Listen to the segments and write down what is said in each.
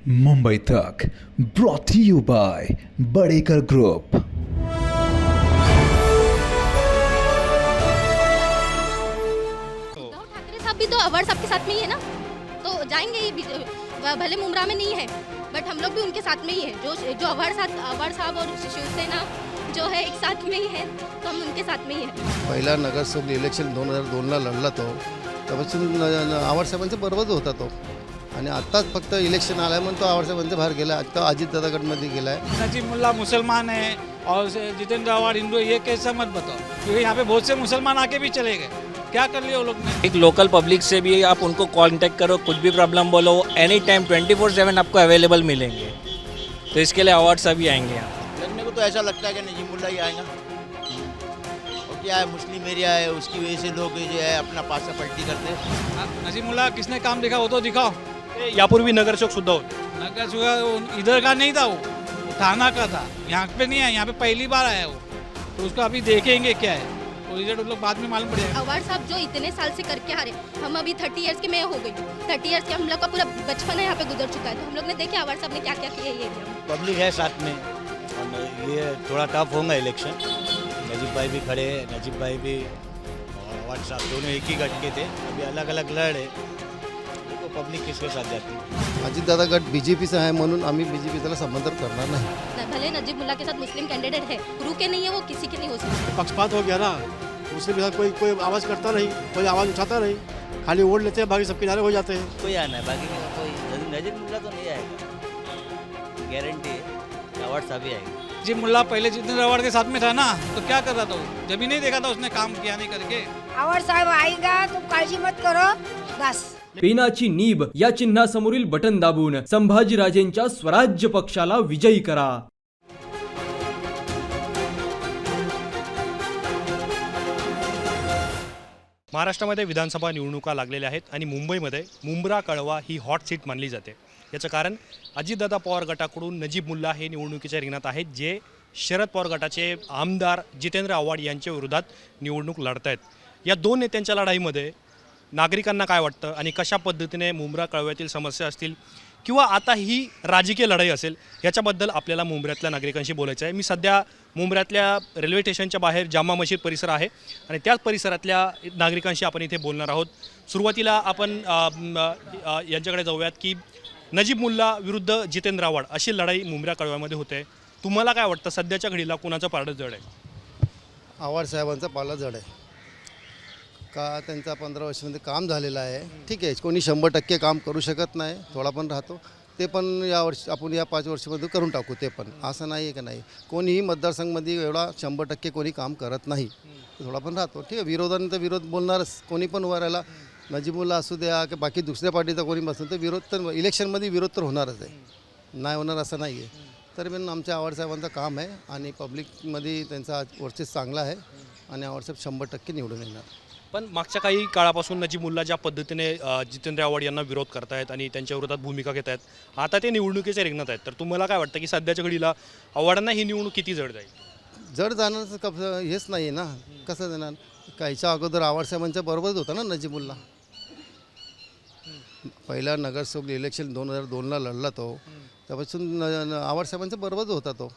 मुंबई तक brought you by Badekar group. Uddhav Thackeray साहब भी तो अवार्ड साहब के साथ में ही है ना, तो जाएंगे ही भले मुमरा में नहीं है बट हम लोग भी उनके साथ में ही है। जो अवार्ड साहब और शिवसेना जो है एक साथ में ही है, तो हम उनके साथ में ही है। पहिला नगरसेवक इलेक्शन 2002ला लढला तो, तेव्हापासून आवाडसाहेबांच्या बरोबरच होता तो, आणि आत्ताच फक्त इलेक्शन आलाय म्हणून तो आवाडसाहेबांच्या बाहेर गेला। आता अजितदादा गटमध्ये गेलाय। नजीब मुल्ला मुसलमान है और जितेंद्र आवाड हिंदू, ये कैसा मत बताओ, क्योंकि यहाँ पे बहुत से मुसलमान आके भी चले गए। क्या कर लिया वो लोग ने? एक लोकल पब्लिक से भी आप उनको कांटेक्ट करो, कुछ भी प्रॉब्लम बोलो, एनी टाइम 24/7 आपको अवेलेबल मिलेंगे। तो इसके लिए अवार्ड सभी आएंगे यहाँ। लगने को तो ऐसा लगता है कि नजीब मुल्ला ही आएगा। और क्या है, मुस्लिम एरिया है, उसकी वजह से लोग जो है अपना पासा पलटी करते हैं। नजीब मुल्ला किसने काम देखा वो तो दिखाओ। यापूर्वी नगरसेवक सुद्धा होते। नगर सुबह इधर का नहीं था, वो थाना का था, यहाँ पे नहीं है, यहाँ पे पहली बार आया वो, तो उसको अभी देखेंगे क्या है, वो रिजल्ट उन लोग बाद में मालूम पड़ेगा। अवार्ड साहब जो इतने साल से करके आ रहे, हम अभी 30 इयर्स के मैं हो गई, 30 इयर्स के हम लोग का पूरा बचपन है यहाँ पे गुजर चुका है, तो हम लोग ने देखे अवार्ड साहब ने क्या क्या किया ये एरिया। पब्लिक है साथ में, और ये थोड़ा टफ होगा इलेक्शन। नजीब भाई भी खड़े हैं, नजीब भाई भी और अवार्ड साहब दोनों एक ही गट के थे, अभी अलग अलग लड़ रहे। तो पब्लिक किसके साथ जाती है? अजितदादा गट बीजेपीचा आहे म्हणून आम्ही बीजेपीला समर्थन करणार नाही। भले नजीब मुल्ला के साथ मुस्लिम कैंडिडेट है, गुरु के नहीं है, वो किसी के नहीं हो सकते। पक्षपात हो गया ना, मुस्लिम के साथ कोई आवाज़ करता नहीं, कोई आवाज़ उठाता नहीं, खाली वोट लेते हैं, बाकी सब किनारे हो जाते हैं। कोई आना है, बाकी कोई नजीब मुल्ला तो नहीं आएगा, गारंटी है। अवार्ड साहब ही आएगा। जी मुल्ला पहले जितेंद्र आवाड के साथ में था ना, तो क्या कर रहा था वो? जब ही नहीं देखा था उसने काम किया नहीं करके। आवाड साहेब आएगा, तुम काळजी मत करो, बस। पेनाची नीब या चिन्हासमोरील बटन दाबून संभाजीराजेंच्या स्वराज्य पक्षाला विजयी करा। महाराष्ट्रामध्ये विधानसभा निवडणुका लागलेल्या आहेत आणि मुंबईमध्ये मुंब्रा कळवा ही हॉट सीट मानली जाते। याचं कारण अजितदादा पवार गटाकडून नजीब मुल्ला हे निवडणुकीच्या रिंगणात आहेत, जे शरद पवार गटाचे आमदार जितेंद्र आव्हाड यांच्या विरोधात निवडणूक लढत आहेत। या दोन नेत्यांच्या लढाईमध्ये नागरिकांना काय वाटतं आणि कशा पद्धतीने मुंब्रा कळव्यातील समस्या असतील किंवा आता ही राजकीय लढाई असेल, याच्याबद्दल आपल्याला मुंब्र्यातल्या नागरिकांशी बोलायचं आहे। मी सध्या मुंब्र्यातल्या रेल्वे स्टेशनच्या बाहेर जामा मशीद परिसर आहे आणि त्याच परिसरातल्या नागरिकांशी आपण इथे बोलणार आहोत। सुरुवातीला आपण यांच्याकडे जाऊयात की नजीब मुल्ला विरुद्ध जितेंद्र आव्हाड अशी लढाई मुंब्रा कळव्यामध्ये होते। तुम्हाला काय वाटतं, सध्याच्या घडीला कुणाचं पारडं जड आहे? आवाडसाहेबांचा पाला जड आहे का, त्यांचा 15 वर्षामध्ये काम झालेलं आहे। ठीक आहे, कोणी 100% काम करू शकत नाही, थोडा पण राहतो, ते पण या वर्षी आपण या 5 वर्षामध्ये करून टाकू। ते पण असं नाही आहे की नाही, कोणीही मतदारसंघामध्ये एवढा 100% कोणी काम करत नाही, थोडा पण राहतो। ठीक आहे, विरोधाने तर विरोध बोलणारच, कोणी पण उभा राहिला, नजीबुल्ला असू द्या की बाकी दुसऱ्या पार्टीचा कोणी बसून, तर विरोध तर इलेक्शनमध्ये विरोध तर होणारच आहे, नाही होणार असं नाही आहे। तरी पण आमच्या आवाडसाहेबांचं काम आहे आणि पब्लिकमध्ये त्यांचा वर्चस्व चांगला आहे आणि आवाडसाहेब 100% निवडून येणार। पण मागच्या काही काळापासून नजीब मुल्ला ज्या पद्धतीने जितेंद्र आव्हाड यांना विरोध करतायत आणि त्यांच्या विरोधात भूमिका घेत आहेत, आता ते निवडणुकीच्या रिंगणात आहेत, तर तुम्हाला काय वाटतं की सध्याच्या घडीला आव्हाडांना ही निवडणूक किती जड जाईल? जड जाण्याचं हेच नाही आहे ना, कसं देणार? काहीच्या अगोदर आवाडसाहेबांच्या बरोबरच होता ना नजीबुल्ला। पहिला नगरसेवक इलेक्शन 2002ला लढला तो, तेव्हापासून आवाडसाहेबांच्या बरोबरच होता तो,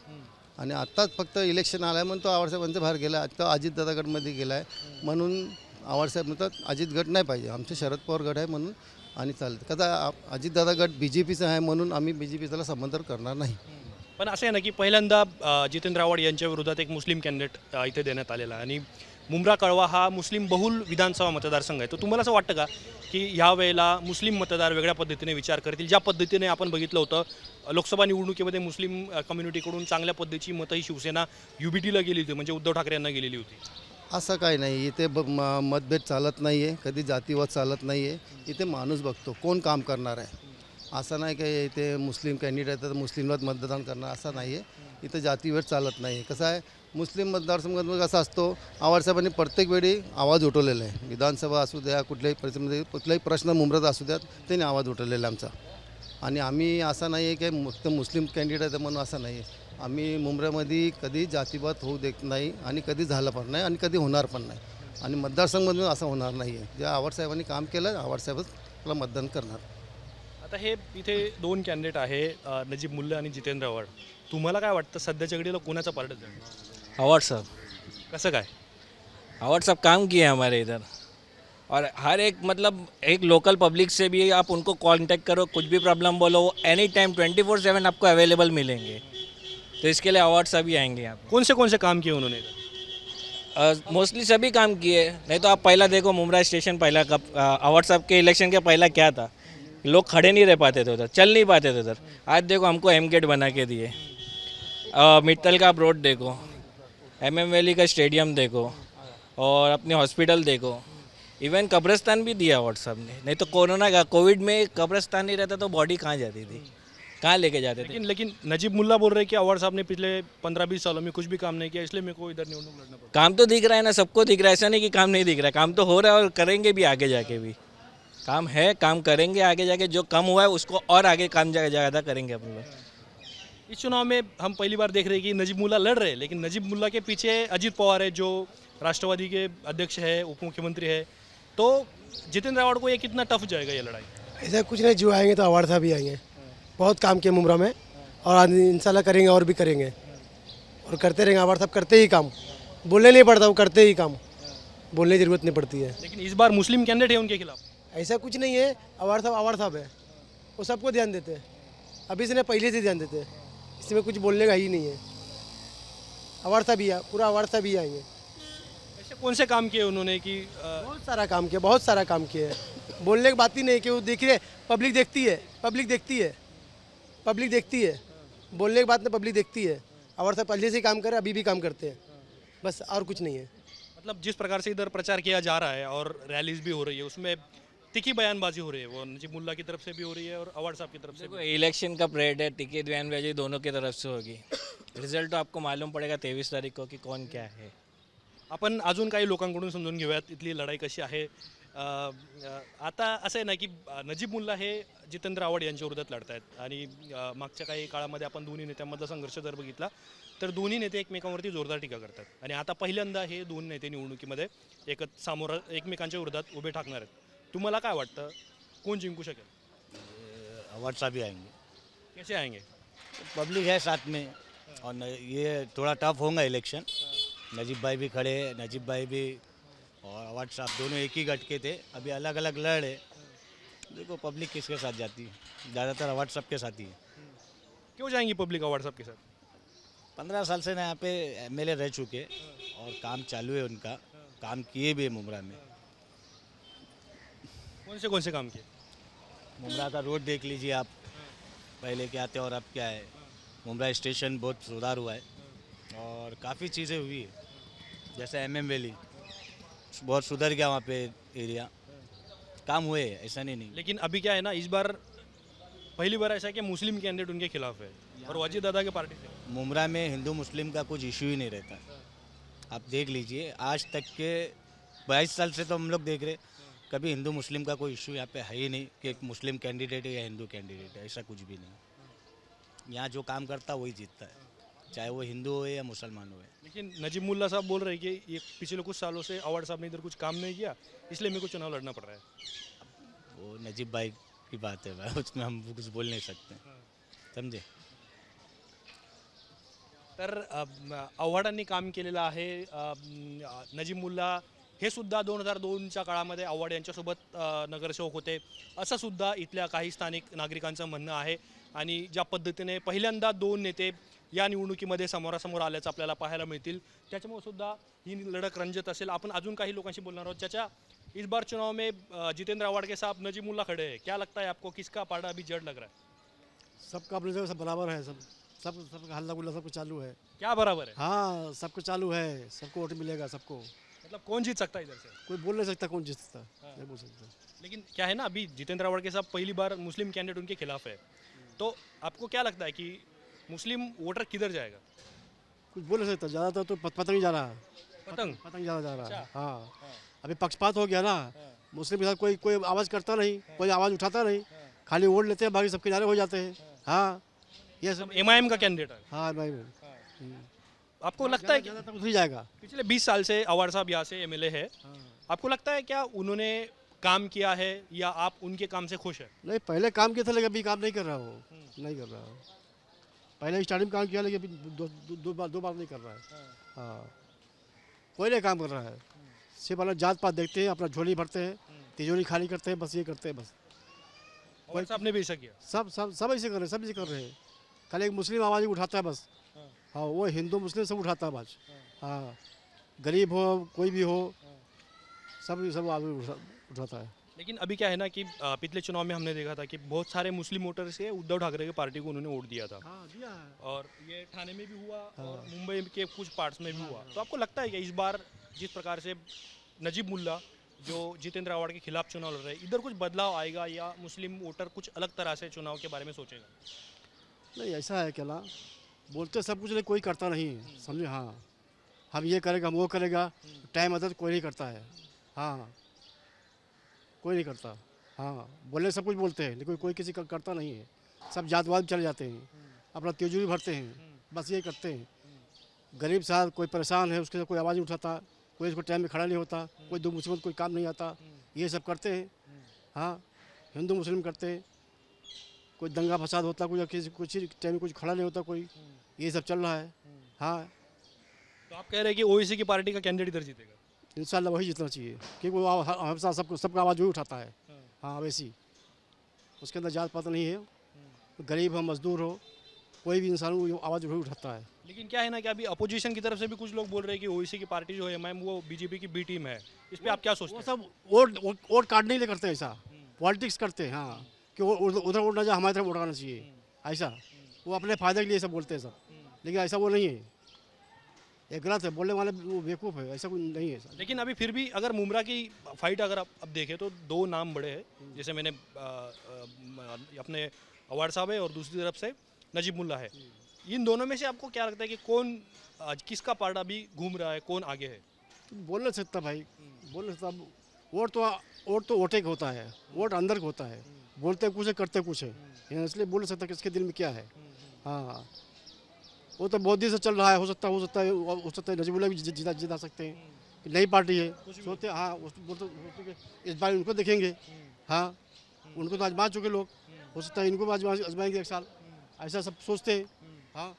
आणि आत्ताच फक्त इलेक्शन आलाय म्हणून तो आवाडसाहेबांच्या बाहेर गेला। आता अजितदादा गटमध्ये गेला आहे म्हणून आवाडसाहेब म्हणतात अजित गट नाही पाहिजे, आमचे शरद पवार गट आहे म्हणून आणि चालतं। कसं अजितदादा गट बीजेपीचा आहे म्हणून आम्ही बीजेपीला समर्थन करणार नाही। पण असं आहे ना की पहिल्यांदा जितेंद्र आव्हाड यांच्या विरोधात एक मुस्लिम कॅन्डिडेट इथे देण्यात आलेला आहे आणि मुंब्रा कळवा हा मुस्लिम बहुल विधानसभा मतदारसंघ आहे। तर तुम्हाला असं वाटतं का की ह्या वेळेला मुस्लिम मतदार वेगळ्या पद्धतीने विचार करतील? ज्या पद्धतीने आपण बघितलं होतं लोकसभा निवडणुकीमध्ये मुस्लिम कम्युनिटीकडून चांगल्या पद्धतीची मतं ही शिवसेना UBTला गेली होती, म्हणजे उद्धव ठाकरे यांना गेलेली होती। असं काही नाही, इथे मतभेद चालत नाही आहे, कधी जातीवाद चालत नाही आहे, इथे माणूस बघतो कोण काम करणार आहे। असं नाही की इथे मुस्लिम कॅन्डिडेट तर मुस्लिमलाच मतदान करणार, असं नाही आहे। इथं जातीभेद चालत नाही आहे। कसं आहे, मुस्लिम मतदारसंघामध्ये कसा असतो, आवाडसाहेबांनी प्रत्येक वेळी आवाज उठवलेला आहे, विधानसभा असू द्या, कुठल्याही परिस्थितीमध्ये कुठलाही प्रश्न मुंब्र्यात असू द्यात, त्यांनी आवाज उठवलेला आहे आमचा। आणि आम्ही असं नाही आहे की फक्त मुस्लिम कॅन्डिडेट आहे म्हणून असं नाही आहे, आम्ही मुंब्र्यामध्ये कधी जातीवाद होऊ देत नाही आणि कधी झालं पण नाही आणि कधी होणार पण नाही, आणि मतदारसंघमधून असं होणार नाही आहे। जे आवाडसाहेबांनी काम केलं, आवाडसाहेबच आपलं मतदान करणार। आता हे इथे दोन कॅन्डिडेट आहे नजीब मुल्ला आणि जितेंद्र आव्हाड. तुम्हाला काय वाटतं सध्याच्या घडीला कोणाचा पार्ट जाईल? आवाड साहब, कसं काय? आवाड साहब काम किए हैं हमारे इधर, और हर एक मतलब एक लोकल पब्लिक से भी आप उनको कांटेक्ट करो, कुछ भी प्रॉब्लम बोलो, एनी टाइम 24/7 आपको अवेलेबल मिलेंगे. तो इसके लिए अवार्ड साहब ही आएंगे यहाँ कौन से काम किए उन्होंने इधर? पे. मोस्टली सभी काम किए. नहीं तो आप पहला देखो मुमरा स्टेशन पहला कब अवार्ड साहब के इलेक्शन के पहला क्या था, लोग खड़े नहीं रह पाते थे उधर, चल नहीं पाते थे उधर. आज देखो हमको एम गेट बना के दिए, मित्तल का रोड देखो, MM वैली का स्टेडियम देखो, और अपने हॉस्पिटल देखो, इवन कब्रिस्तान भी दिया अवार्ड साहब ने. नहीं तो कोरोना का कोविड में कब्रिस्तान नहीं रहता तो बॉडी कहाँ जाती थी, कहाँ लेके जाते थे. लेकिन नजीब मुल्ला बोल रहे हैं कि अवार्ड साहब ने पिछले 15-20 सालों में कुछ भी काम नहीं किया, इसलिए मेरे को इधर निवडणूक लड़ना पड़ा. काम तो दिख रहा है ना, सबको दिख रहा है, ऐसा नहीं कि काम नहीं दिख रहा है. काम तो हो रहा है और करेंगे भी आगे जाके भी. काम है, काम करेंगे आगे जाके. जो कम हुआ है उसको और आगे काम ज़्यादा करेंगे अपन लोग. इस चुनाव में हम पहली बार देख रहे हैं कि नजीब मुल्ला लड़ रहे हैं, लेकिन नजीब मुल्ला के पीछे अजीत पवार है जो राष्ट्रवादी के अध्यक्ष है, उप मुख्यमंत्री है. तो जितेंद्र आव्हाड को ये कितना टफ जाएगा ये लड़ाई? ऐसा कुछ नहीं, जो आएंगे तो आव्हाड साहब ही आएंगे. बहुत काम किए मुमरा में और इंशाल्लाह करेंगे और भी करेंगे और करते रहेंगे. आव्हाड साहब करते ही काम, बोलने नहीं पड़ता, वो करते ही काम, बोलने की जरूरत नहीं पड़ती है. लेकिन इस बार मुस्लिम कैंडिडेट है उनके खिलाफ. ऐसा कुछ नहीं है. आव्हाड साहब है, वो सबको ध्यान देते हैं. अभी से नहीं, पहले से ध्यान देते हैं. इसमें कुछ बोलने का ही नहीं है. आव्हाड साहब ही पूरा आव्हाड साहब ही आएंगे. ऐसे कौन से काम किए उन्होंने कि बहुत सारा काम किया, बहुत सारा काम किया है. बोलने की बात ही नहीं कि वो देख रहे, पब्लिक देखती है, पब्लिक देखती है, पब्लिक देखती है. बोलने की बात नहीं, पब्लिक देखती है. आव्हाड साहब पहले से ही काम कर रहे, अभी भी काम करते हैं, बस और कुछ नहीं है. मतलब जिस प्रकार से इधर प्रचार किया जा रहा है और रैलीज भी हो रही है, उसमें तिखी बयानबाजी हो रही है, वो नजीब मुल्ला की तरफ से भी हो रही है और आव्हाड साहब की तरफ से देखो भी. इलेक्शन का परेड है, टिकट बयानबाजी दोनों की तरफ से होगी. रिझल्ट तो आपको मालूम पड़ेगा 23 तारीख को कि कौन क्या है. आपण अजून काही लोकांकडून समजून घेऊयात इथली लढाई कशी आहे. आता असं आहे ना की नजीब मुल्ला हे जितेंद्र आव्हाड यांच्या विरोधात लढत आहेत आणि मागच्या काही काळामध्ये आपण दोन्ही नेत्यांमधला संघर्ष जर बघितला तर दोन्ही नेते एकमेकांवरती जोरदार टीका करतात आणि आता पहिल्यांदा हे दोन नेते निवडणुकीमध्ये एकमेकांच्या विरोधात उभे ठाकणार आहेत. तुम्हाला काय वाटतं कोण जिंकू शकेल? अवार्ड साहब भी आएंगे. कैसे आएंगे? पब्लिक है साथ में और ये थोड़ा टफ होगा इलेक्शन. नजीब भाई भी खड़े हैं, नजीब भाई भी और अवार्ड साहब दोनों एक ही गट के थे, अभी अलग अलग लड़ रहे. देखो पब्लिक किसके साथ जाती है, ज़्यादातर अवार्ड साहब के साथ ही है. क्यों जाएंगी पब्लिक आव्हाड साहब के साथ? 15 साल से ना यहाँ पे MLA रह चुके और काम चालू है उनका, काम किए भी है मुमरा में. कौन से काम किए? मुमरा का रोड देख लीजिए आप, पहले क्या थे और अब क्या है. मुमरा स्टेशन बहुत सुधार हुआ है और काफ़ी चीज़ें हुई है, जैसे MM वैली बहुत सुधर गया वहाँ पे एरिया, काम हुए ऐसा नहीं. लेकिन अभी क्या है ना, इस बार पहली बार ऐसा है कि मुस्लिम कैंडिडेट उनके खिलाफ है और अजीत दादा के पार्टी से. मुमरा में हिंदू मुस्लिम का कुछ इशू ही नहीं रहता. आप देख लीजिए आज तक के 22 साल से तो हम लोग देख रहे, कभी हिंदू मुस्लिम का कोई इशू यहाँ पे है ही नहीं कि एक मुस्लिम कैंडिडेट है या हिंदू कैंडिडेट है, ऐसा कुछ भी नहीं. यहाँ जो काम करता वही जीतता है, चाहे वो हिंदू हो या मुसलमान हो. लेकिन नजीब मुल्ला साहब बोल रहे हैं कि ये पिछले कुछ सालों से आव्हाड साहब ने इधर कुछ काम नहीं किया, इसलिए मेरे को चुनाव लड़ना पड़ रहा है. वो नजीब भाई की बात है भाई, उसमें हम कुछ बोल नहीं सकते, समझे. तर आव्हाडांनी काम केलेलं आहे. नजीब मुल्ला हे सुद्धा 2002च्या काळामध्ये आव्हाड यांच्यासोबत नगरसेवक होते, असं सुद्धा इथल्या काही स्थानिक नागरिकांचं म्हणणं आहे. आणि ज्या पद्धतीने पहिल्यांदा दोन नेते या निवडणुकीमध्ये समोरासमोर आल्याचं आपल्याला पाहायला मिळतील, त्याच्यामुळे सुद्धा ही लढत रंजत असेल. आपण अजून काही लोकांशी बोलणार आहोत. चाचा, इस बार चुनाव में जितेंद्र आव्हाड के साथ नजीब मुल्ला खड़े हैं, क्या लगता है आपको किसका पार्ट अभी जड़ लग रहा है? सबका अपनी जगह सब बराबर है. सब हल्ला गुल्ला सब कुछ चालू है. क्या बराबर है? हाँ, सब कुछ चालू है, सबको वोट मिलेगा सबको. मतलब कौन जीत सकता है इधर से? कोई बोल नहीं सकता कौन जीत सकता, नहीं बोल सकता. लेकिन क्या है ना, अभी जितेंद्र आव्हाड के साथ पहली बार मुस्लिम कैंडिडेट उनके खिलाफ है, तो आपको क्या लगता है कि मुस्लिम वोटर किधर जाएगा? कुछ बोल नहीं सकता. ज़्यादातर तो पतंग जा रहा है, पतंग ज़्यादा जा रहा है. हाँ, अभी पक्षपात हो गया ना. मुस्लिम के साथ कोई आवाज़ करता नहीं, कोई आवाज़ उठाता नहीं, खाली वोट लेते हैं, बाकी सब किनारे हो जाते हैं. हाँ, ये सब MIM का कैंडिडेट है. हाँ भाई. आपको लगता है कि उधर जाएगा. पिछले 20 साल से आव्हाड साहब यहाँ से MLA है, आपको लगता है क्या उन्होंने काम किया है या आप उनके काम से खुश हैं? नहीं, पहले काम किया था लेकिन अभी काम नहीं कर रहा वो, नहीं कर रहा। पहले स्टार्टिंग काम किया लेकिन अभी दो बार नहीं कर रहा है। हाँ, कोई नहीं काम कर रहा है। सिर्फ अपना जात पात देखते हैं, अपना झोली भरते हैं, तिजोरी खाली करते हैं, बस ये करते हैं बस। और साहब ने भी ऐसा किया? सब ऐसे कर रहे हैं, सब ऐसे कर रहे हैं। खाली एक मुस्लिम आवाज़ ही उठाता है बस। हाँ, वो हिंदू मुस्लिम सब उठाता है आवाज़। हाँ, गरीब हो कोई भी हो, सब आवाज़ उठाता है। लेकिन अभी क्या है ना कि पिछले चुनाव में हमने देखा था कि बहुत सारे मुस्लिम वोटर से उद्धव ठाकरे की पार्टी को उन्होंने वोट दिया था। हाँ, दिया है। और ये ठाणे में भी हुआ और मुंबई के कुछ पार्ट्स में भी हुआ। तो आपको लगता है कि इस बार जिस प्रकार से नजीब मुल्ला जो जितेंद्र आव्हाड के खिलाफ चुनाव लड़ रहे हैं, इधर कुछ बदलाव आएगा या मुस्लिम वोटर कुछ अलग तरह से चुनाव के बारे में सोचेगा? नहीं, ऐसा है क्या, बोलते सब कुछ, नहीं कोई करता नहीं है, समझे। हाँ, हम ये करेगा, हम वो करेगा, टाइम आता तो कोई नहीं करता है। हाँ, कोई नहीं करता। हाँ, बोले सब कुछ बोलते हैं लेकिन कोई किसी का करता नहीं है। सब जातवाद चले जाते हैं, अपना तिजोरी भरते हैं, बस ये करते हैं। गरीब साहब कोई परेशान है, उसके साथ कोई आवाज़ नहीं उठाता, कोई इसको टाइम में खड़ा नहीं होता, कोई दुख मुसीबत कोई काम नहीं आता, ये सब करते हैं। हाँ, हिंदू मुस्लिम करते हैं, कोई दंगा फसाद होता, कोई किसी कुछ टाइम में कुछ खड़ा नहीं होता कोई, ये सब चल रहा है। हाँ, तो आप कह रहे हैं कि ओवैसी की पार्टी का कैंडिडेट इधर जीतेगा? इंशाल्लाह वही जीतना चाहिए क्योंकि वो हमेशा सबका आवाज़ वही उठाता है। हाँ, वैसी उसके अंदर जात पात नहीं है, गरीब हो मजदूर हो कोई भी इंसान वो आवाज़ वही उठाता है। लेकिन क्या है ना कि अभी अपोजिशन की तरफ से भी कुछ लोग बोल रहे हैं कि ओवैसी की पार्टी जो है एमआईएम वो बीजेपी की बी टीम है। इस पे आप क्या सोचते वो हैं? सब वोट काटने के लिए करते हैं, ऐसा पॉलिटिक्स करते हैं। हाँ, कि उधर वोट ना जाए, हमारी तरफ वोट आना चाहिए, ऐसा वो अपने फायदे के लिए सब बोलते हैं सब, लेकिन ऐसा वो नहीं है। ये गलत है, बोलने वाले वो बेवकूफ़ है, ऐसा कुछ नहीं है सर। लेकिन अभी फिर भी अगर मुमरा की फाइट अगर आप अब देखें तो दो नाम बड़े हैं, जैसे मैंने अपने आव्हाड साहब है और दूसरी तरफ से नजीब मुल्ला है। इन दोनों में से आपको क्या लगता है कि कौन किसका पार्ट अभी घूम रहा है, कौन आगे है? बोल नहीं सकता भाई, बोल नहीं सकता। वोट तो वोटे का होता है, वोट अंदर का होता है, बोलते कुछ है करते कुछ है, इसलिए बोल नहीं सकता किसके दिल में क्या है। हाँ, वो तो बहुत दिन से चल रहा है, हो सकता है नजीब मुल्ला भी जिता सकते हैं, नई पार्टी है, सोचते हाँ इस बार उनको देखेंगे। हाँ, उनको तो आजमा चुके लोग, हो सकता है इनको भी आजमाएंगे एक साल, ऐसा सब सोचते हैं। हाँ,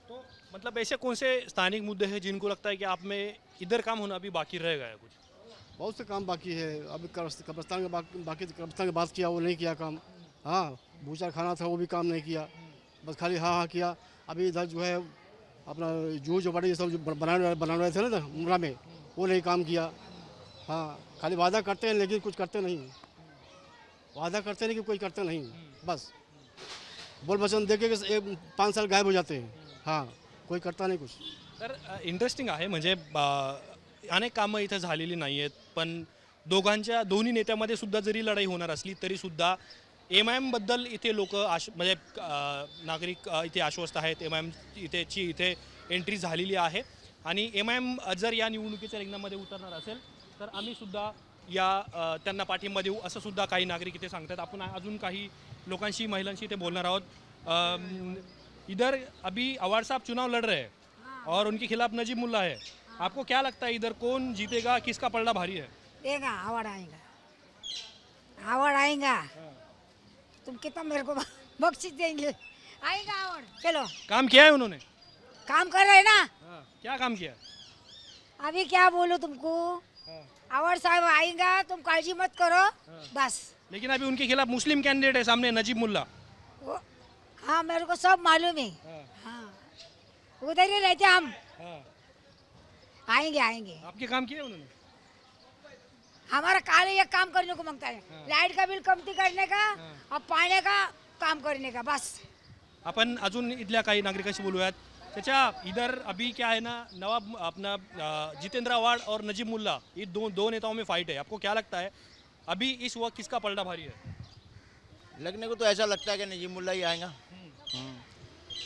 तो मतलब ऐसे कौन से स्थानिक मुद्दे हैं जिनको लगता है कि आप में इधर काम होना अभी बाकी रह गया? कुछ बहुत से काम बाकी है। अभी कब्रस्तान का बात किया, वो नहीं किया काम। हाँ, भूसा खाना था वो भी काम नहीं किया, बस खाली हाँ किया। अभी इधर जो है अपना जो बड़े सब जो बना रहे थे ना मुमरा में, वो नहीं काम किया। हाँ, खाली वादा करते हैं लेकिन कुछ करते नहीं, वादा करते नहीं कि कोई करते नहीं, बस बोल वचन दे के 5 साल गायब हो जाते हैं। हाँ, कोई करता नाही कुछ. तर इंटरेस्टिंग आहे म्हणजे अनेक कामं इथं झालेली नाही आहेत, पण दोन्ही नेत्यामध्ये सुद्धा जरी लढाई होणार असली तरी सुद्धा एम बद्दल इथे लोक म्हणजे नागरिक इथे आश्वस्त आहेत. एम इथे एंट्री झालेली आहे आणि एम जर या निवडणुकीच्या रिंगणामध्ये उतरणार असेल तर आम्ही सुद्धा या त्यांना पाठिंबा देऊ असं सुद्धा काही नागरिक इथे सांगतात. आपण अजून काही लोकांशी महिलांशी इथे बोलणार आहोत. इधर अभी आव्हाड साहब चुनाव लड़ रहे हैं और उनके खिलाफ नजीब मुल्ला है. आपको क्या लगता है इधर कौन जीतेगा, किसका पलड़ा भारी है? देगा आव्हाड आएगा, आव्हाड आएगा. तुम कितना मेरे को बख्शिश देंगे? आएगा आव्हाड. चलो, काम किया है उन्होंने? काम कर रहे ना. क्या काम किया? अभी क्या बोलूं तुमको, आव्हाड साहब आएगा, तुम काळजी मत करो बस. लेकिन अभी उनके खिलाफ मुस्लिम कैंडिडेट है सामने, नजीब मुल्ला. हाँ, मेरे को सब मालूम है. हाँ, उधर ही रहते हम. आएंगे आएंगे. आपके काम किए उन्होंने? हमारा काले एक काम करने को मांगता है, लाइट का बिल कमती करने का और पानी का काम करने का बस. अपन अजून इथल्या काही नागरिकांशी बोलूयात. त्याच्या इधर अभी क्या है ना, नवाब अपना जितेंद्र आव्हाड और नजीब मुल्ला, ये दो नेताओं में फाइट है. आपको क्या लगता है अभी इस वक्त किसका पलड़ा भारी है? लगने को तो ऐसा लगता है कि नजीब मुल्ला ही आएगा.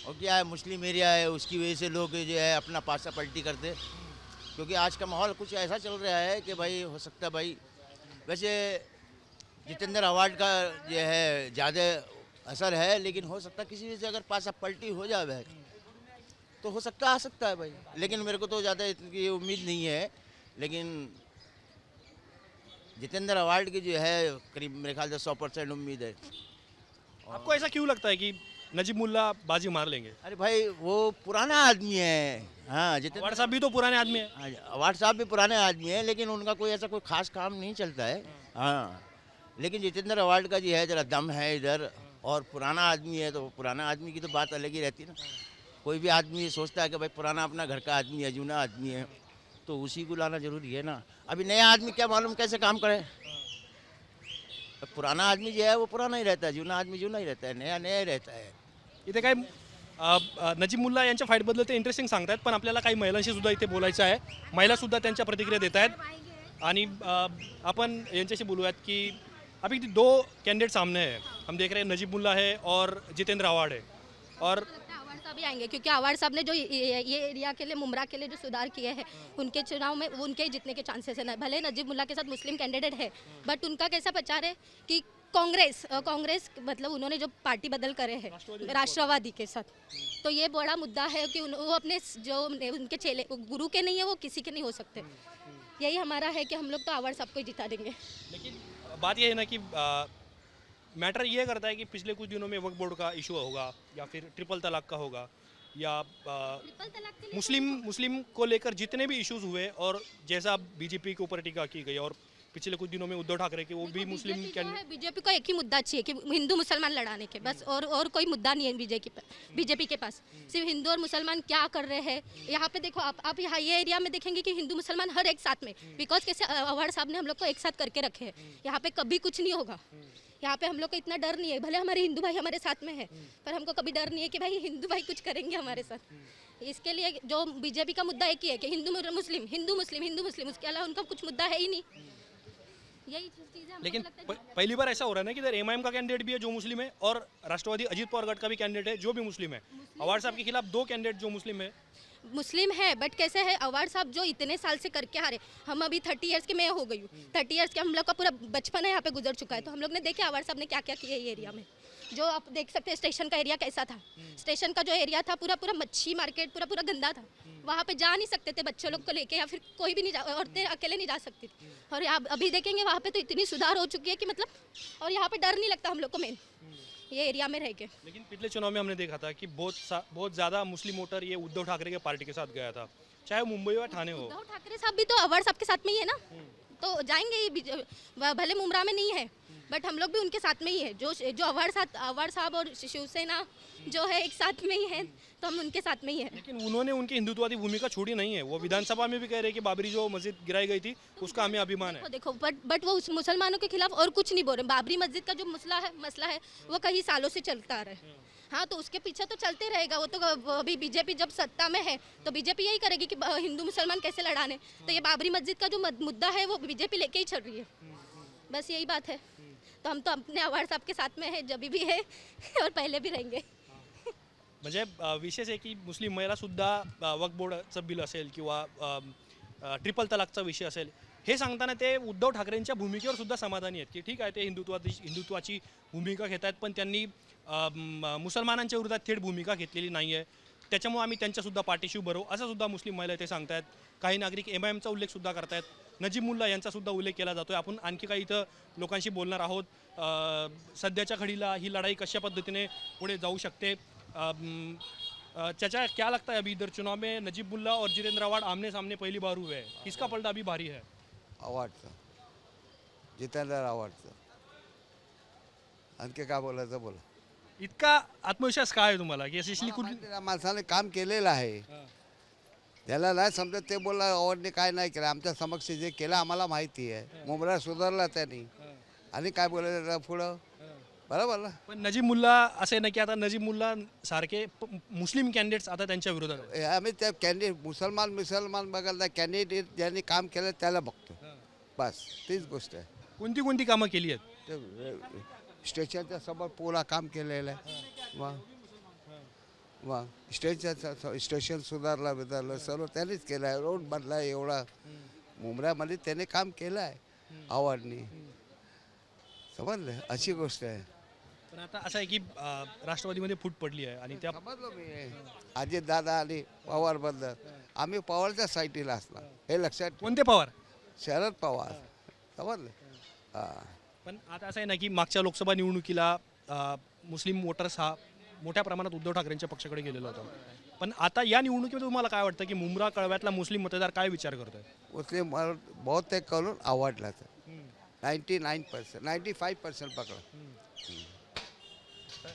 और क्या है, मुस्लिम एरिया है, उसकी वजह से लोग जो है अपना पासा पलटी करते, क्योंकि आज का माहौल कुछ ऐसा चल रहा है कि भाई हो सकता है भाई, वैसे जितेंद्र आव्हाड का जो है ज़्यादा असर है, लेकिन हो सकता है किसी वजह से अगर पासा पलटी हो जाए तो हो सकता आ सकता है भाई. लेकिन मेरे को तो ज़्यादा इतनी उम्मीद नहीं है, लेकिन जितेंद्र अवार्ड की जो है करीब मेरे ख्याल से 100% उम्मीद है। आपको ऐसा क्यों लगता है कि नजीब मुल्ला बाजी मार लेंगे? अरे भाई वो पुराना आदमी है। हाँ, अवार्ड साहब भी तो पुराने आदमी है। हाँ, अवार्ड साहब भी पुराने आदमी है, लेकिन उनका कोई ऐसा कोई खास काम नहीं चलता है। हाँ, लेकिन जितेंद्र अवार्ड का जो है जरा दम है इधर, और पुराना आदमी है तो पुराना आदमी की तो बात अलग ही रहती है ना। कोई भी आदमी सोचता है कि भाई पुराना अपना घर का आदमी है, जूना आदमी है, तो उसी को लाना जरूरी है ना। अभी नया आदमी क्या मालूम कैसे काम करे। पुराना आदमी जो है वो पुराना ही रहता है, जूना आदमी जूना ही रहता है, नया नया ही रहता है। इथे काय नजीब मुल्ला यांच्या फाईटबद्दल ते इंटरेस्टिंग सांगतायत, पण आपल्याला काही महिलांशी सुद्धा इथे बोलायचं आहे. महिलासुद्धा त्यांच्या प्रतिक्रिया देत आहेत आणि आपण यांच्याशी बोलूयात की अभी 2 कैंडिडेट सामने हैं. हम देख रहे हैं नजीब मुल्ला है और जितेंद्र अवार्ड है. और अवार्ड साहब भी आएंगे क्योंकि अवार्ड साहब ने जो ये एरिया के लिए मुमरा के लिए जो सुधार किए हैं उनके चुनाव में उनके जीतने के चांसेस है। भले नजीब मुल्ला के साथ मुस्लिम कैंडिडेट है बट उनका कैसा प्रचार है कि कांग्रेस मतलब उन्होंने जो पार्टी बदल करे हैं राष्ट्रवादी के साथ, तो ये बड़ा मुद्दा है कि वो अपने जो उनके चेले गुरु के नहीं है वो किसी के नहीं हो सकते। यही हमारा है कि हम लोग तो अवार्ड साहब को ही जिता देंगे। लेकिन बात यह है ना कि मैटर ये करता है कि पिछले कुछ दिनों में वक्फ बोर्ड का इशू होगा या फिर ट्रिपल तलाक का होगा या मुस्लिम को लेकर जितने भी इश्यूज हुए और जैसा बीजेपी के ऊपर टीका की गई और पिछले कुछ दिनों में उद्धव ठाकरे के वो भी मुस्लिम बीजेपी को एक ही मुद्दा चाहिए कि हिंदू मुसलमान लड़ाने के, बस और कोई मुद्दा नहीं है बीजेपी के पास। सिर्फ हिंदू और मुसलमान क्या कर रहे हैं यहाँ पे देखो आप यहाँ ये एरिया में देखेंगे कि हिंदू मुसलमान हर एक साथ में, बिकॉज कैसे अवार्ड साहब ने हम लोग को एक साथ करके रखे हैं। यहाँ पे कभी कुछ नहीं होगा, यहाँ पे हम लोग को इतना डर नहीं है। भले हमारे हिंदू भाई हमारे साथ में है पर हमको कभी डर नहीं है कि भाई हिंदू भाई कुछ करेंगे हमारे साथ। इसके लिए जो बीजेपी का मुद्दा एक ही है कि हिंदू मुस्लिम, उसके अलावा उनका कुछ मुद्दा है ही नहीं। यही चीज़ है। लेकिन पहली बार ऐसा हो रहा है ना कि इधर एमआईएम का कैंडिडेट भी है जो मुस्लिम है और राष्ट्रवादी अजीत पवार गढ़ का भी कैंडिडेट है जो भी मुस्लिम है। अवार्ड साहब के खिलाफ 2 कैंडिडेट जो मुस्लिम है बट कैसे है अवार्ड साहब जो इतने साल से करके आ रहे, हम अभी 30 इयर्स के मैं हो गई हूँ, 30 इयर्स के हम लोग का पूरा बचपन है यहाँ पे गुजर चुका है, तो हम लोग ने देखे अवार्ड साहब ने क्या क्या किया ये एरिया में। जो आप देख सकते हैं स्टेशन का एरिया कैसा था, स्टेशन का जो एरिया था पूरा मच्छी मार्केट पूरा गंदा था, वहाँ पे जा नहीं सकते थे बच्चे लोग को लेके या फिर कोई भी नहीं औरतें अकेले नहीं जा सकती थी। और अभी देखेंगे वहाँ पे तो इतनी सुधार हो चुकी है कि मतलब, और यहाँ पे डर नहीं लगता हम लोग को मेन ये एरिया में रह के। लेकिन पिछले चुनाव में हमने देखा था कि बहुत ज़्यादा मुस्लिम वोटर ये उद्धव ठाकरे के पार्टी के साथ गया था, चाहे मुंबई या ठाणे हो। उद्धव ठाकरे साहब भी तो अवार्ड साहब के साथ में ही है ना, तो जाएंगे ही, भले मुमरा में नहीं है बट हम लोग भी उनके साथ में ही है। जो अवार्ड साहब और शिवसेना जो है एक साथ में ही है तो हम उनके साथ में ही है। लेकिन उन्होंने उनकी हिंदुत्ववादी भूमिका छोड़ी नहीं है, वो विधानसभा में भी कह रहे हैं कि बाबरी जो मस्जिद गिराई गई थी उसका हमें अभिमान है। देखो बट वो उस मुसलमानों के खिलाफ और कुछ नहीं बोल रहे। बाबरी मस्जिद का जो मसला है वो कई सालों से चलता आ रहा है। हाँ, तो उसके पीछे तो चलते रहेगा वो, तो अभी बीजेपी जब सत्ता में है तो बीजेपी यही करेगी कि हिंदू मुसलमान कैसे लड़ाने, तो ये बाबरी मस्जिद का जो मुद्दा है वो बीजेपी लेके ही चल रही है, बस यही बात है। तो हम तो अपने अवार्ड साहब के साथ में है, जब भी है और पहले भी रहेंगे। म्हणजे विशेष आहे की मुस्लिम महिलासुद्धा वक्फ बोर्डचं बिल असेल किंवा ट्रिपल तलाकचा विषय असेल हे सांगताना ते उद्धव ठाकरेंच्या भूमिकेवर सुद्धा समाधानी आहेत की ठीक आहे ते हिंदुत्वाची भूमिका घेत आहेत, पण त्यांनी मुसलमानांच्या विरोधात थेट भूमिका घेतलेली नाही आहे, त्याच्यामुळे आम्ही त्यांच्यासुद्धा पाठीशी उभं राहू असं सुद्धा मुस्लिम महिला ते सांगतायत. काही नागरिक एमआयएमचा उल्लेखसुद्धा करतायत, नजीब मुल्ला यांचासुद्धा उल्लेख केला जातो आहे. आपण आणखी काही इथं लोकांशी बोलणार आहोत. सध्याच्या घडीला ही लढाई कशा पद्धतीने पुढे जाऊ शकते, चाचा क्या लगता है अभी इधर चुनाव में नजीब मुल्ला और जितेंद्र अवार्ड आमने सामने पहली बार हुए हैं, किसका पलड़ा अभी भारी है? अवार्डचं, जितेंद्र अवार्डचं. आणखी काय बोलायचं बोला. इतका आत्मविश्वास काय आहे तुम्हाला की अशी त्या माणसाने काम केलेलं आहे, त्याला नाही समजत ते बोलला अवॉर्डने काय नाही केलं. आमच्या समक्ष जे केलं आम्हाला माहिती आहे, मुंबरा सुधारला त्यांनी आणि काय बोलायचं पुढं बरोबर ना. पण नजीब मुल्ला असे ना की आता नजीब मुल्ला सारखे मुस्लिम कॅन्डिडेट्स आता त्यांच्या विरोधात आहेत. आम्ही त्या कॅन्डिडेट मुसलमान बघायला कॅन्डिडेट ज्यांनी काम केलं त्याला बघतो, बस तीच गोष्ट आहे. कोणती कामं केली आहेत? स्टेशनच्या समोर पोला काम केलेलं आहे, वा स्टेशन सुधारलं सर्व त्यांनीच केलं आहे. रोड बनला एवढा मुंबऱ्यामध्ये त्याने काम केलं आहे अवॉर्डनी, समजलं अशी गोष्ट आहे. पण आता असं आहे की राष्ट्रवादीमध्ये फूट पडली आहे आणि त्या समजलो मी अजित दादा आणि पवारबद्दल, आम्ही पवारच्या साईटीला असणार हे लक्षात. कोणते पवार? शरद पवार, समजलं. हां पण आता असं आहे ना की मागच्या लोकसभा निवडणुकीला मुस्लिम वोटर्स हा मोठ्या प्रमाणात उद्धव ठाकरेंच्या पक्षाकडे गेलेला होता. पण आता या निवडणुकीमध्ये तुम्हाला काय वाटतं की मुंब्रा कळव्यातला मुस्लिम मतदार काय विचार करतोय? मुस्लिम बहुतेक करून आवडला तर 99% 95% पकडा.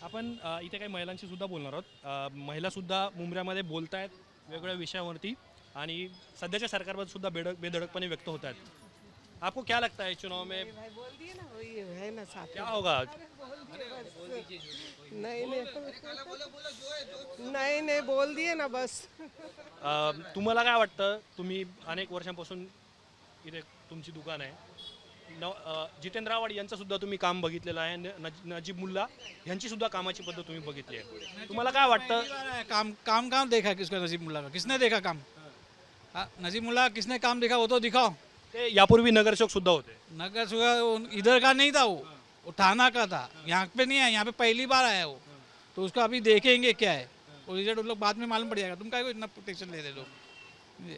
आपण इथे काही महिलांशी सुद्धा बोलणार आहोत. महिला सुद्धा मुंब्र्यामध्ये बोलतायत वेगवेगळ्या विषयावरती आणि सध्याच्या सरकारबद्दल सुद्धा बेधडकपणे व्यक्त होत आहेत. आपको क्या लगता है चुनाव में बोल दिए ना वही है ना साथ क्या होगा? नहीं बोल दिए ना बस. तुम्हाला काय वाटतं? तुम्ही अनेक वर्षांपासून इथे तुमची दुकान आहे. जितेंद्र आव्हाड यांचं सुद्धा तुम्ही काम बघितलेलं आहे. नजीब मुल्ला यांची सुद्धा कामाची पद्धत तुम्ही बघितली आहे. तुम्हाला काय वाटतं? काम काम काम देखा किसका नजीब मुल्ला का? किसने देखा काम? हाँ, नजीब मुल्ला किसने काम देखा वो तो दिखाओ. ते यापूर्वी नगरसेवक सुद्धा होते. नगर सुबह इधर का नहीं था, वो थाना का था. यहाँ पे नहीं है, यहाँ पे पहली बार आया वो. तो उसको अभी देखेंगे क्या है. वो रिजल्ट उन लोग बाद में मालूम पड़ जाएगा. तुम क्या इतना प्रोटेक्शन ले रहे लोग?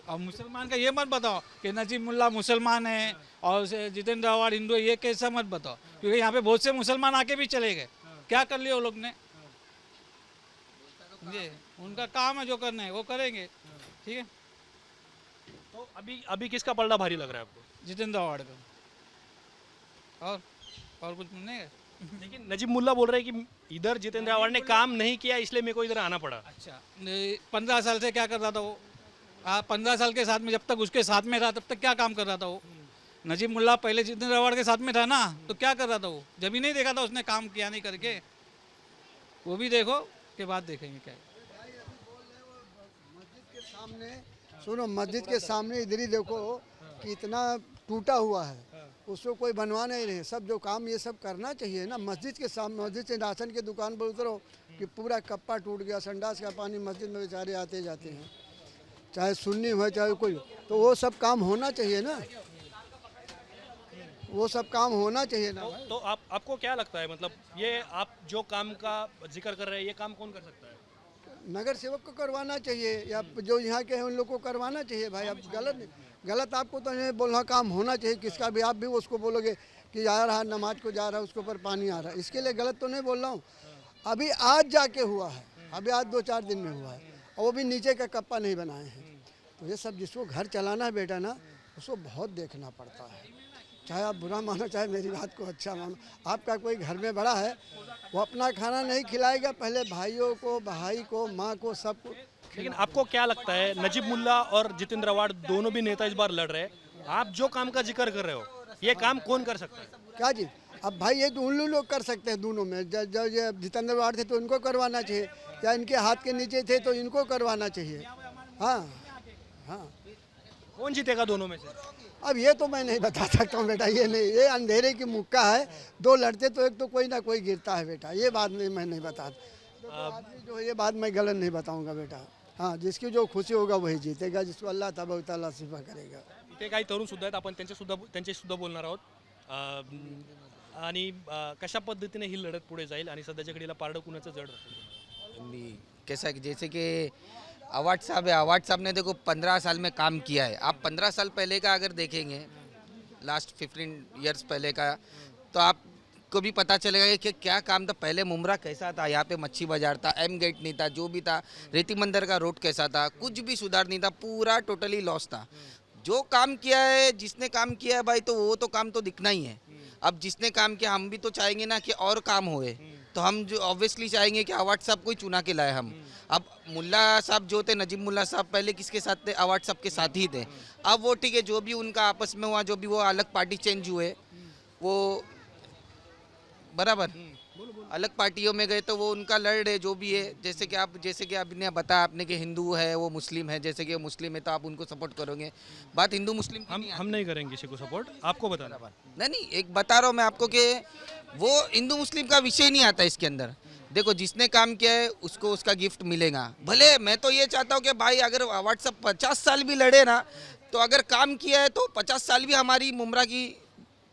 और मुसलमान का ये मत बताओ कि नजीब मुल्ला मुसलमान है और जितेंद्र आव्हाड हिंदू है, ये कैसा मत बताओ. क्योंकि यहाँ पे बहुत से मुसलमान आके भी चले गए. क्या कर लिया वो लोग ने? ये उनका काम है, जो करना है वो करेंगे. ठीक है. तो अभी किसका पलड़ा भारी लग रहा है आपको? जितेंद्र आव्हाड का. और कुछ नहीं है. लेकिन नजीब मुल्ला बोल रहे हैं कि इधर जितेंद्र आव्हाड ने काम नहीं किया इसलिए मेरे को इधर आना पड़ा. अच्छा, 15 साल से क्या कर रहा था वो? 15 साल के साथ में जब तक उसके साथ में था तब तक क्या काम कर रहा था वो? नजीब मुल्ला पहले जितेंद्र आव्हाड के साथ में था ना, तो क्या कर रहा था वो? जब ही नहीं देखा था उसने काम किया नहीं करके. वो भी देखो के बाद देखेंगे क्या है. सुनो, मस्जिद के सामने इधर ही देखो कि इतना टूटा हुआ है, उसको कोई बनवा नहीं रहे. सब जो काम ये सब करना चाहिए ना. मस्जिद के सामने, मस्जिद से राशन की दुकान पर उतरो कि पूरा कप्पा टूट गया, संडास का पानी मस्जिद में बेचारे आते जाते हैं, चाहे सुन्नी हो चाहे कोई. तो वो सब काम होना चाहिए ना, वो सब काम होना चाहिए ना. तो आपको क्या लगता है, मतलब ये आप जो काम का जिक्र कर रहे हैं ये काम कौन कर सकता है? नगर सेवक को करवाना चाहिए या जो यहाँ के हैं उन लोग को करवाना चाहिए भाई. अब गलत आपको तो नहीं बोलना, काम होना चाहिए किसका भी. आप भी उसको बोलोगे कि जा रहा नमाज को जा रहा है, उसके ऊपर पानी आ रहा है, इसके लिए गलत तो नहीं बोल रहा हूँ. अभी आज जाके हुआ है, अभी आज 2-4 दिन में हुआ है, और वो भी नीचे का कप्पा नहीं बनाए हैं. तो ये सब जिसको घर चलाना है बेटा ना, उसको बहुत देखना पड़ता है. चाहे आप बुरा मानो चाहे मेरी बात को अच्छा मानो. आपका कोई घर में बड़ा है, वो अपना खाना नहीं खिलाएगा, पहले भाइयों को, भाई को, माँ को, सबको. लेकिन आपको क्या लगता है, नजीब मुल्ला और जितेंद्र आव्हाड दोनों भी नेता इस बार लड़ रहे हैं, आप जो काम का जिक्र कर रहे हो ये काम कौन कर सकता है? क्या जी? अब भाई ये तो उन लोग कर सकते हैं दोनों में. जब ये जितेंद्र आव्हाड थे तो इनको करवाना चाहिए, या इनके हाथ के नीचे थे तो इनको करवाना चाहिए. हाँ हाँ. कौन जीतेगा दोनों में से? अब ये तो मैं नहीं बता सकता हूँ बेटा. ये नहीं, ये अंधेरे की मुक्का है. दो लड़ते तो एक तो कोई ना कोई गिरता है बेटा. ये बात नहीं, मैं नहीं बता. आदमी जो है ये बात मैं गलत नहीं बताऊंगा बेटा. हाँ, जिसकी जो खुशी होगा वही जीतेगा, जिसको अल्लाह तबारक तआला सिफा करेगा. इथे काही तरुण सुद्धा आहेत, आपण त्यांचे सुद्धा बोलणार आहोत. आणि कशा पद्धतीने ही लढत पुढे जाईल आणि सध्याच्या घडीला पारडं कुणाचं जड राहील? कैसा है, जैसे कि आव्हाड साहब है, आव्हाड साहब ने देखो 15 साल में काम किया है. आप 15 साल पहले का अगर देखेंगे, लास्ट 15 ईयर्स पहले का, तो आपको भी पता चलेगा कि क्या काम था. पहले मुंब्रा कैसा था, यहाँ पे मच्छी बाजार था, एम गेट नहीं था, जो भी था, रेती मंदिर का रोड कैसा था, कुछ भी सुधार नहीं था, पूरा टोटली लॉस था. जो काम किया है, जिसने काम किया है भाई, तो वो तो काम तो दिखना ही है. अब जिसने काम किया, हम भी तो चाहेंगे ना कि और काम होए. तो हम जो ऑब्वियसली चाहेंगे कि आव्हाड साहब को ही चुना के लाए हम. अब मुल्ला साहब जो थे, नजीब मुल्ला साहब, पहले किसके साथ थे? आव्हाड साहब के साथ ही थे. अब वो ठीक है, जो भी उनका आपस में हुआ, जो भी वो अलग पार्टी चेंज हुए, वो बराबर अलग पार्टियों में गए तो वो उनका लड़ रहे जो भी है. जैसे कि आपने बताया आपने कि हिंदू है वो मुस्लिम है, जैसे कि वो मुस्लिम है तो आप उनको सपोर्ट करोगे. बात हिंदू मुस्लिम हम नहीं करेंगे किसी को सपोर्ट, आपको बताना. नहीं, एक बता रहा हूँ मैं आपको कि वो हिंदू मुस्लिम का विषय नहीं आता इसके अंदर. देखो, जिसने काम किया है उसको उसका गिफ्ट मिलेगा. भले मैं तो ये चाहता हूँ कि भाई अगर आव्हाड साहब 50 साल भी लड़े ना, तो अगर काम किया है तो 50 साल भी हमारी मुंब्रा की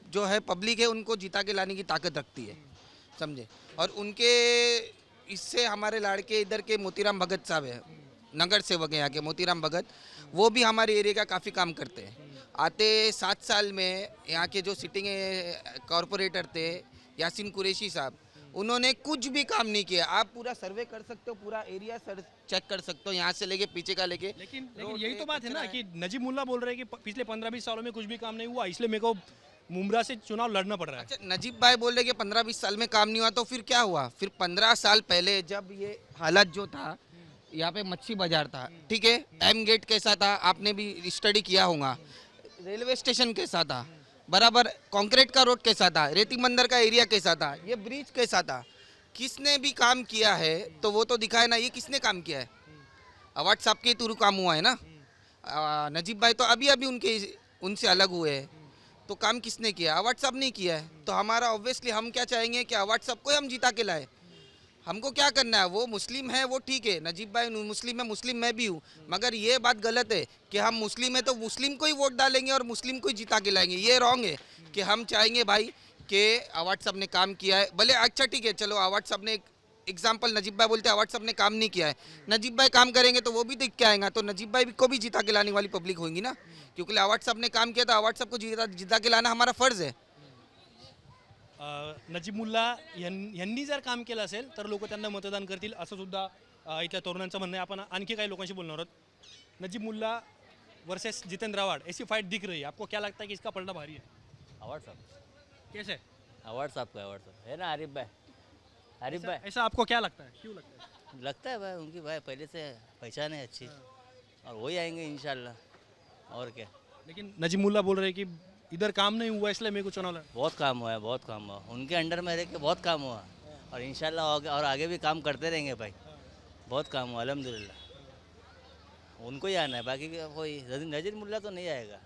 जो है पब्लिक है उनको जिता के लाने की ताकत रखती है, समझे. और उनके इससे हमारे लाड़के इधर के मोतीराम भगत साहब है, नगर सेवक है यहाँ के मोतीराम भगत, वो भी हमारे एरिया का काफ़ी काम करते हैं. आते 7 साल में यहाँ के जो सिटिंग कॉरपोरेटर थे यासीन कुरैशी साहब, उन्होंने कुछ भी काम नहीं किया। आप पूरा सर्वे कर सकते हो, पूरा एरिया चेक कर सकते हो, यहाँ से लेके पीछे का लेके। लेकिन यही तो बात है ना कि नजीब मुल्ला बोल रहे हैं कि पिछले 15-20 सालों में कुछ भी काम नहीं हुआ, इसलिए मेरे को मुमरा से चुनाव लड़ना पड़ रहा है। अच्छा, नजीब भाई बोल रहे कि 15-20 साल में काम नहीं हुआ, तो फिर क्या हुआ? फिर 15 साल पहले जब ये हालत जो था, यहाँ पे मच्छी बाजार था, ठीक है, एम गेट कैसा था आपने भी स्टडी किया होगा, रेलवे स्टेशन कैसा था, बराबर कंक्रीट का रोड कैसा था, रेती मंदिर का एरिया कैसा था, ये ब्रिज कैसा था, किसने भी काम किया है तो वो तो दिखाए ना, ये किसने काम किया है? अवार्ड साहब के थ्रू काम हुआ है ना। नजीब भाई तो अभी अभी उनसे अलग हुए हैं, तो काम किसने किया? अवार्ड साहब नहीं किया है। तो हमारा ऑब्वियसली हम क्या चाहेंगे कि अवार्ड साहब को हम जिता के लाए। हमको क्या करना है, वो मुस्लिम है वो ठीक है, नजीब भाई मुस्लिम है, मुस्लिम मैं भी हूँ, मगर ये बात गलत है कि हम मुस्लिम है तो मुस्लिम को ही वोट डालेंगे और मुस्लिम को ही जिता के लाएंगे। ये रॉन्ग है कि हम चाहेंगे भाई कि अवार्ड साहब ने काम किया है, भले अच्छा ठीक है, चलो अवार्ड साहब ने एग्जाम्पल, नजीब भाई बोलते हैं अवार्ड साहब ने काम नहीं किया है, नजीब भाई काम करेंगे तो वो भी दिख के आएगा, तो नजीब भाई को भी जिता के लाने वाली पब्लिक होगी ना, क्योंकि अवार्ड साहब ने काम किया तो अवार्ड साहब को जिता के लाना हमारा फर्ज है। नजीब मुल्ला यांनी जर काम केलं असेल तर लोक त्यांना मतदान करतील असं सुद्धा इथल्या तरुणांचं म्हणणं आहे। आपण आणखी काही लोकांशी बोलणार आहोत। नजीब मुल्ला वर्सेस जितेंद्र आवाड, ऐसी फाइट दिख रही है, आपको क्या लगता है कि इसका पलड़ा भारी है? अवार्ड साहब कैसे? अवार्ड साहब का अवार्ड साहब है ना, आरिफ भाई ऐसा आपको क्या लगता है, क्यों लगता है? लगता है भाई उनकी भाई पहले से पहचान है अच्छी, और वही आएंगे इंशाल्लाह, और क्या। लेकिन नजीब मुल्ला बोल रहे हैं कि इधर काम नहीं हुआ इसलिए मेरे को चुनाव लड़ा। बहुत काम हुआ है, बहुत काम हुआ उनके अंडर में रह के, बहुत काम हुआ, और इंशाल्लाह और आगे भी काम करते रहेंगे भाई, बहुत काम हुआ अल्हम्दुलिल्लाह। उनको ही आना है, बाकी कोई नजीर मुल्ला तो नहीं आएगा,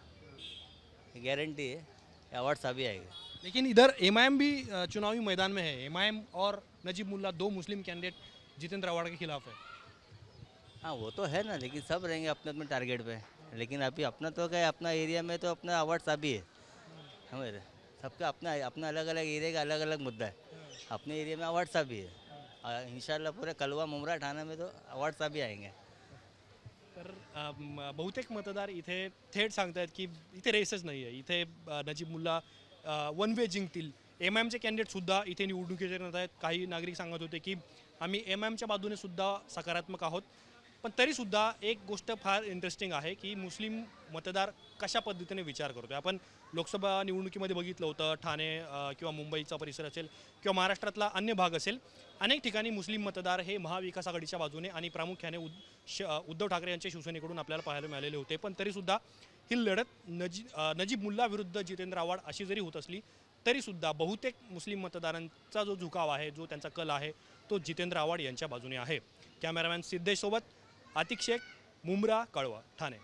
गारंटी है, अवार्ड साहब ही आएगा। लेकिन इधर एमआईएम भी चुनावी मैदान में है। एमआईएम और नजीब मुल्ला दो मुस्लिम कैंडिडेट जितेंद्र आवाड के खिलाफ है। हाँ वो तो है ना, लेकिन सब रहेंगे अपने अपने टारगेट पे, लेकिन अभी अपना तो क्या है, अपना एरिया में तो अपना अवार्ड साहब ही है हमारे, सबका अपना अपना अलग अलग एरिया का अलग अलग मुद्दा है, अपने एरिया में अवार्ड साहब ही है, और इंशाल्लाह पूरे कलवा मुमरा ठाणा में तो अवार्ड साहब ही आएंगे। तर बहुतेक मतदार इथे थेट सांगतायत की इथे रेसच नाही आहे, इथे नजीब मुल्ला वन वे जिंकतील। एमआयएमचे कॅन्डिडेटसुद्धा इथे निवडणुकीचे येत आहेत। काही नागरिक सांगत होते की आम्ही एमआयएमच्या बाजूने सुद्धा सकारात्मक आहोत, पण तरीसुद्धा एक गोष्ट फार इंटरेस्टिंग आहे की मुस्लिम मतदार कशा पद्धतीने विचार करतो। आपण लोकसभा निवडणुकीमध्ये बघितलं होतं, ठाणे किंवा मुंबईचा परिसर असेल किंवा महाराष्ट्रातला अन्य भाग असेल, अनेक ठिकाणी मुस्लिम मतदार हे महाविकास आघाडीच्या बाजूने आणि प्रामुख्याने उद्धव ठाकरे यांच्या शिवसेनेकडून आपल्याला पाहायला मिळालेले होते। पण तरीसुद्धा ही लढत नजीब मुल्ला विरुद्ध जितेंद्र आव्हाड अशी जरी होत असली तरीसुद्धा बहुतेक मुस्लिम मतदारांचा जो झुकाव आहे, जो त्यांचा कल आहे, तो जितेंद्र आव्हाड यांच्या बाजूने आहे। कॅमेरामॅन सिद्धेशसोबत आतिक शेख, मुंब्रा, कळवा, ठाणे।